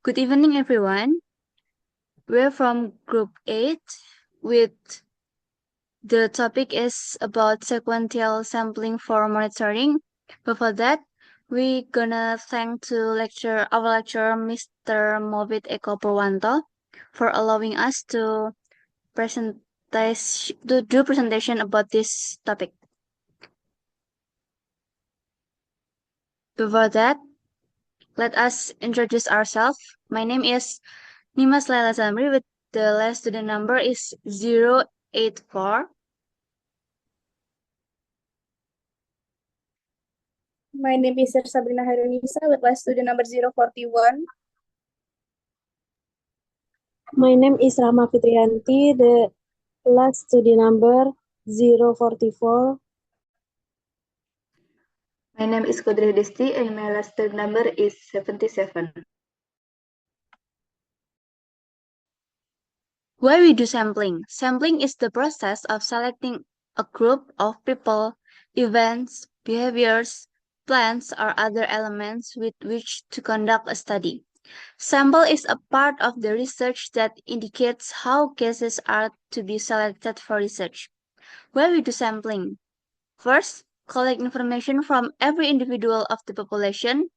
Good evening, everyone. We're from Group 8 with the topic is about sequential sampling for monitoring. Before that, we gonna thank to our lecturer, Mr. Movit Eko Purwanto, for allowing us to do presentation about this topic. Before that, let us introduce ourselves. My name is Nimas Laila Zamri with the last student number is 084. My name is Sabrina Harunisa with class student number 041. My name is Rama Fitrianti, the last study number 044. My name is Kodri Disti and my last number is 77. Why we do sampling? Sampling is the process of selecting a group of people, events, behaviors, plants, or other elements with which to conduct a study. Sample is a part of the research that indicates how cases are to be selected for research. Why we do sampling? First, collect information from every individual of the population.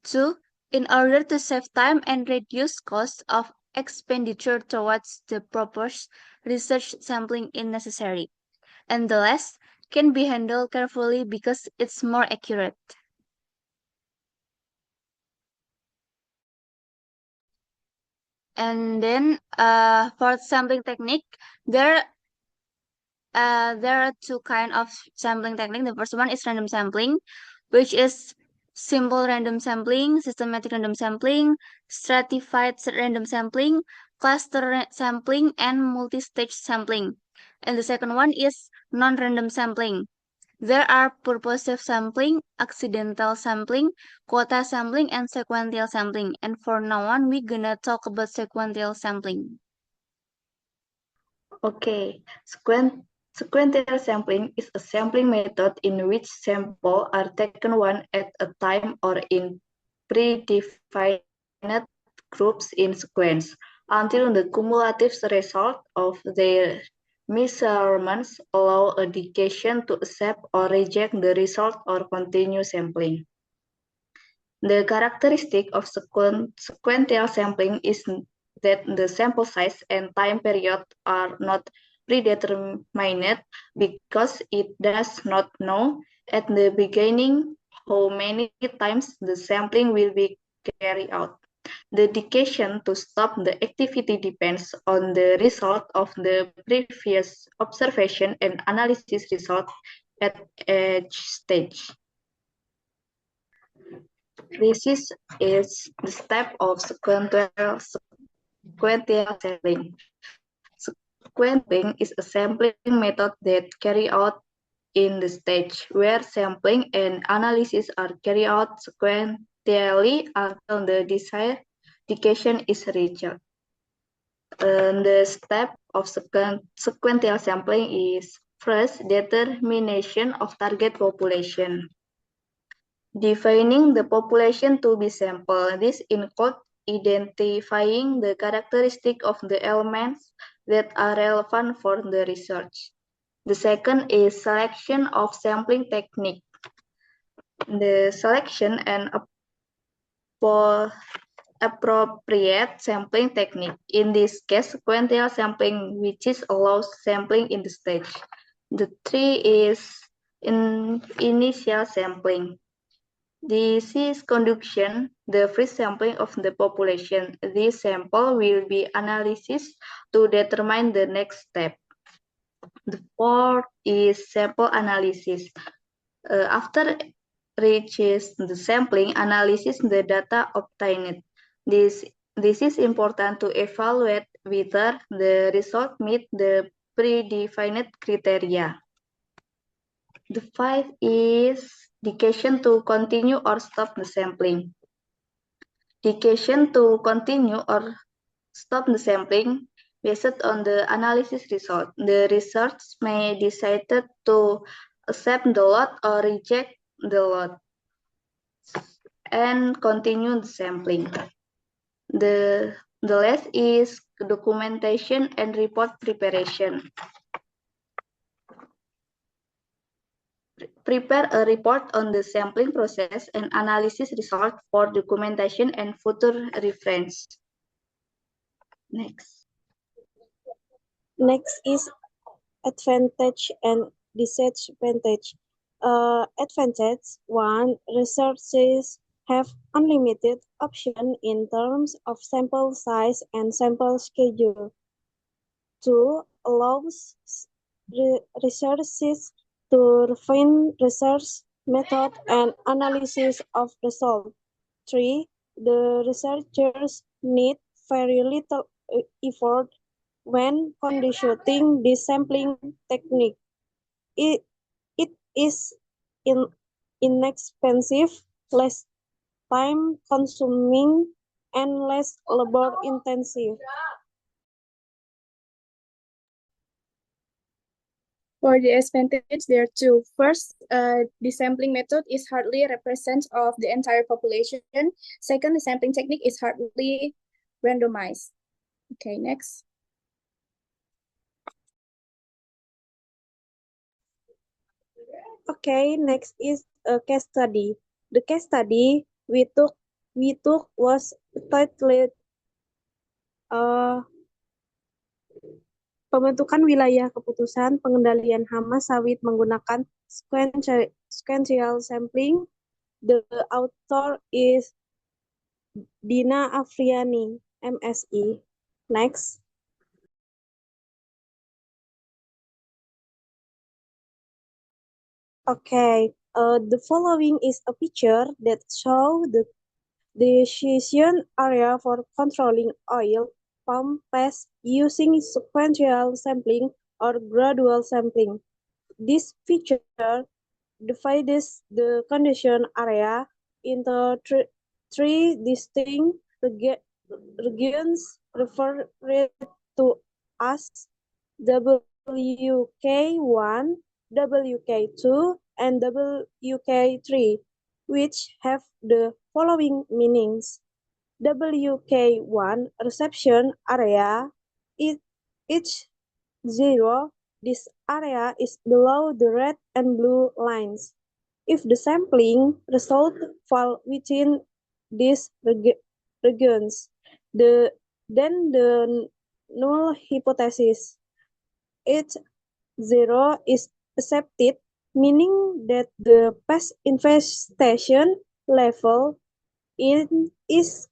2. In order to save time and reduce cost of expenditure towards the proposed research sampling is necessary. And the last can be handled carefully because it's more accurate. And then for sampling technique, there are two kind of sampling technique. The first one is random sampling, which is simple random sampling, systematic random sampling, stratified random sampling, cluster sampling, and multi-stage sampling. And the second one is non-random sampling. There are purposive sampling, accidental sampling, quota sampling, and sequential sampling. And for now on, we're gonna talk about sequential sampling. Okay, sequential sampling is a sampling method in which samples are taken one at a time or in predefined groups in sequence until the cumulative result of their measurements allow a indication to accept or reject the result or continue sampling. The characteristic of sequential sampling is that the sample size and time period are not predetermined because it does not know at the beginning how many times the sampling will be carried out. The indication to stop the activity depends on the result of the previous observation and analysis result at each stage. This is the step of sequential sampling. Sequencing is a sampling method that carry out in the stage where sampling and analysis are carried out sequentially until the desired indication is reached. The step of sequential sampling is first determination of target population. Defining the population to be sampled. This includes identifying the characteristics of the elements that are relevant for the research. The second is selection of sampling technique. The selection and appropriate sampling technique. In this case, sequential sampling, which is allows sampling in the stage. The three is initial sampling. This is conduction, the first sampling of the population. This sample will be analyzed to determine the next step. The fourth is sample analysis. After reaches the sampling, analysis the data obtained. This is important to evaluate whether the result meet the predefined criteria. The fifth is indication to continue or stop the sampling. Indication to continue or stop the sampling based on the analysis result. The research may decide to accept the lot or reject the lot and continue the sampling. The last is documentation and report preparation. Prepare a report on the sampling process and analysis result for documentation and future reference. Next. Next is advantage and disadvantage. Advantage one, researchers have unlimited option in terms of sample size and sample schedule. Two, allows researchers to refine research method and analysis of results. Three, the researchers need very little effort when conducting this sampling technique. It is inexpensive, less time consuming, and less labor intensive. For the advantage, there are two. First, the sampling method is hardly representative of the entire population. Second, the sampling technique is hardly randomized. Okay, next. Okay, next is a case study. The case study we took was titled Pembentukan Wilayah Keputusan Pengendalian Hama Sawit Menggunakan Sequential Sampling. The author is Dina Afriani, MSI. Next. Okay, the following is a picture that shows the decision area for controlling oil palm pest using sequential sampling or gradual sampling. This feature divides the condition area into three distinct regions referred to as WK1, WK2, and WK3, which have the following meanings. WK1 reception area is H0. This area is below the red and blue lines. If the sampling results fall within these regions, then the null hypothesis H0 is accepted, meaning that the pest infestation level is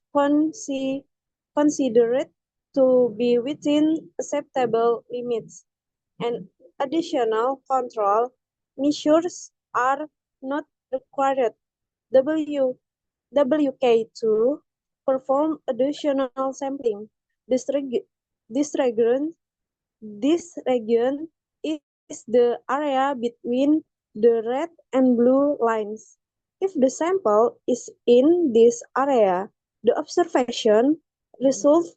considered to be within acceptable limits, and additional control measures are not required. WK2 perform additional sampling. This region is the area between the red and blue lines. If the sample is in this area, the observation results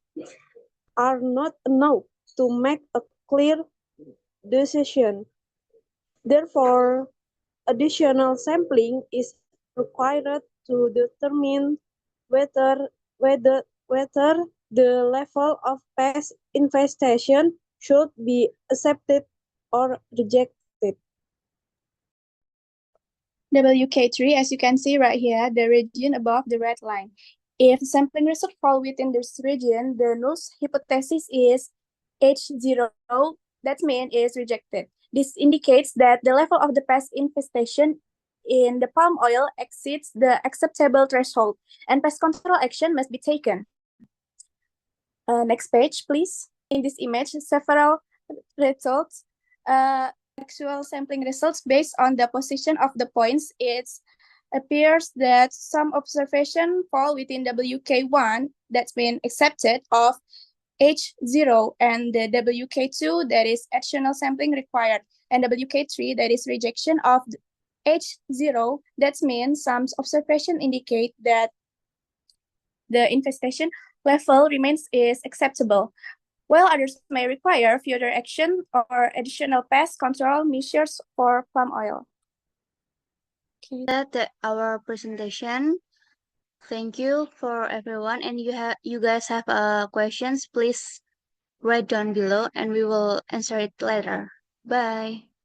are not enough to make a clear decision. Therefore, additional sampling is required to determine whether the level of pest infestation should be accepted or rejected. WK3, as you can see right here, the region above the red line. If sampling results fall within this region, the null hypothesis is H0, that means is rejected. This indicates that the level of the pest infestation in the palm oil exceeds the acceptable threshold, and pest control action must be taken. Next page, please. In this image, several results, actual sampling results based on the position of the points. It appears that some observation fall within WK1, that's been accepted, of H0, and the WK2, that is additional sampling required, and WK3, that is rejection of H0, that means some observation indicate that the infestation level remains is acceptable, while others may require further action or additional pest control measures for palm oil. That our presentation. Thank you for everyone. And you guys have questions, please write down below and we will answer it later. Bye.